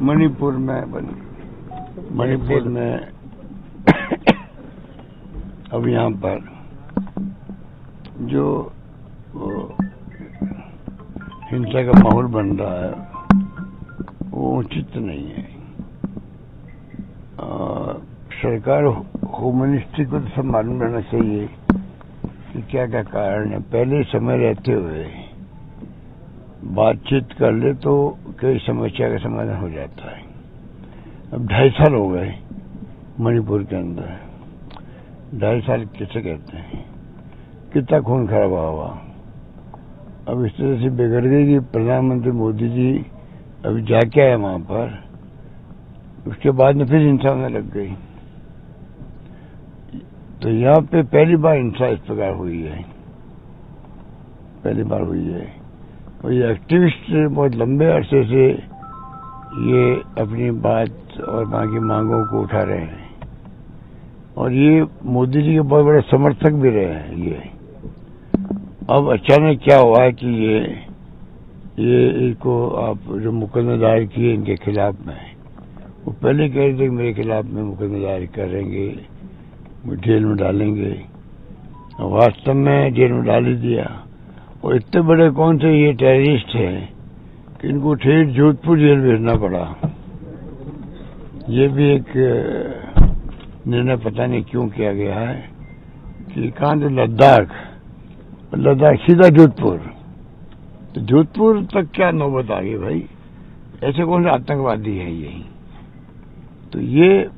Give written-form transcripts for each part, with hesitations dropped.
मणिपुर में अब यहाँ पर जो हिंसा का माहौल बन रहा है वो उचित नहीं है। सरकार होम मिनिस्ट्री को तो सब मालूम रहना चाहिए कि क्या क्या कारण है। पहले समय रहते हुए बातचीत कर ले तो कई समस्या का समाधान हो जाता है। अब 2.5 साल हो गए मणिपुर के अंदर। 2.5 साल किसे कहते हैं? कितना खून खराबा हुआ। अब इस तरह से बिगड़ गई कि प्रधानमंत्री मोदी जी अभी जाके आए वहां पर, उसके बाद में फिर हिंसा होने लग गई। तो यहाँ पे पहली बार हिंसा इस प्रकार हुई है, पहली बार हुई है। और ये एक्टिविस्ट बहुत लंबे अरसे से ये अपनी बात और वहां की मांगों को उठा रहे हैं और ये मोदी जी के बहुत बड़े समर्थक भी रहे हैं। ये अब अचानक क्या हुआ है कि ये इनको आप जो मुकदमा दायर किए इनके खिलाफ में, वो पहले कह रहे थे कि मेरे खिलाफ में मुकदमा दायर करेंगे, जेल में डालेंगे। वास्तव में जेल में डाल ही दिया। और इतने बड़े कौन से ये टेररिस्ट हैं कि इनको ठेठ जोधपुर जेल भेजना पड़ा। ये भी एक निर्णय पता नहीं क्यों किया गया है कि कहाँ तो लद्दाख सीधा जोधपुर। तो जोधपुर तक क्या नौबत आ गई भाई? ऐसे कौन से आतंकवादी है यही? तो ये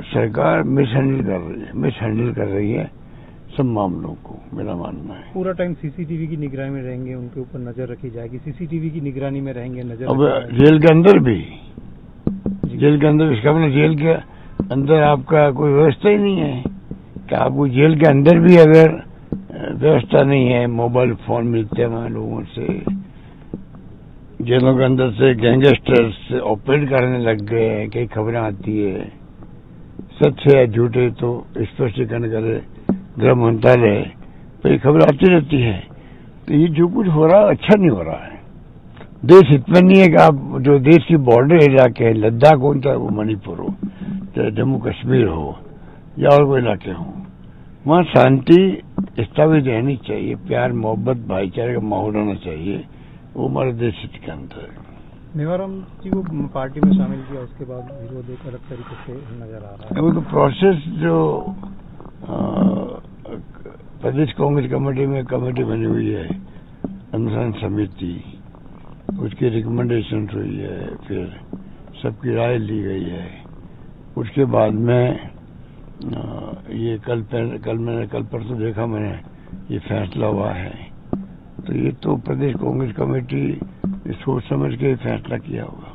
सरकार मिसहैंडल कर रही है सब मामलों को, मेरा मानना है। पूरा टाइम सीसीटीवी की निगरानी में रहेंगे, उनके ऊपर नजर रखी जाएगी, सीसीटीवी की निगरानी में रहेंगे, नजर अब जेल के अंदर भी, जेल के अंदर इसका मतलब जेल के अंदर आपका कोई व्यवस्था ही नहीं है कि आपको जेल के अंदर भी अगर व्यवस्था नहीं है, मोबाइल फोन मिलते हैं वहां लोगों से, जेलों के अंदर से गैंगस्टर्स ऑपरेट करने लग गए हैं, कई खबरें आती है, सच है या झूठे तो स्पष्टीकरण करे गृह मंत्रालय, तो ये खबर आती रहती है। तो ये जो कुछ हो रहा है अच्छा नहीं हो रहा है। देश इतना नहीं है कि आप जो देश की बॉर्डर इलाके हैं, लद्दाख हो चाहे वो मणिपुर हो, चाहे जम्मू कश्मीर हो या और कोई इलाके हो, वहाँ शांति स्थापित रहनी चाहिए, प्यार मोहब्बत भाईचारे का माहौल होना चाहिए। वो हमारे देश के अंदर है। मेवाराम जी को पार्टी में शामिल किया, उसके बाद विरोध एक अलग तरीके से नजर आ रहा है। वो तो प्रोसेस जो प्रदेश कांग्रेस कमेटी में कमेटी बनी हुई है, अनुसंधान समिति, उसकी रिकमेंडेशन हुई है, फिर सबकी राय ली गई है। उसके बाद में ये कल परसों देखा मैंने, ये फैसला हुआ है। तो ये तो प्रदेश कांग्रेस कमेटी सोच समझ के फैसला किया होगा।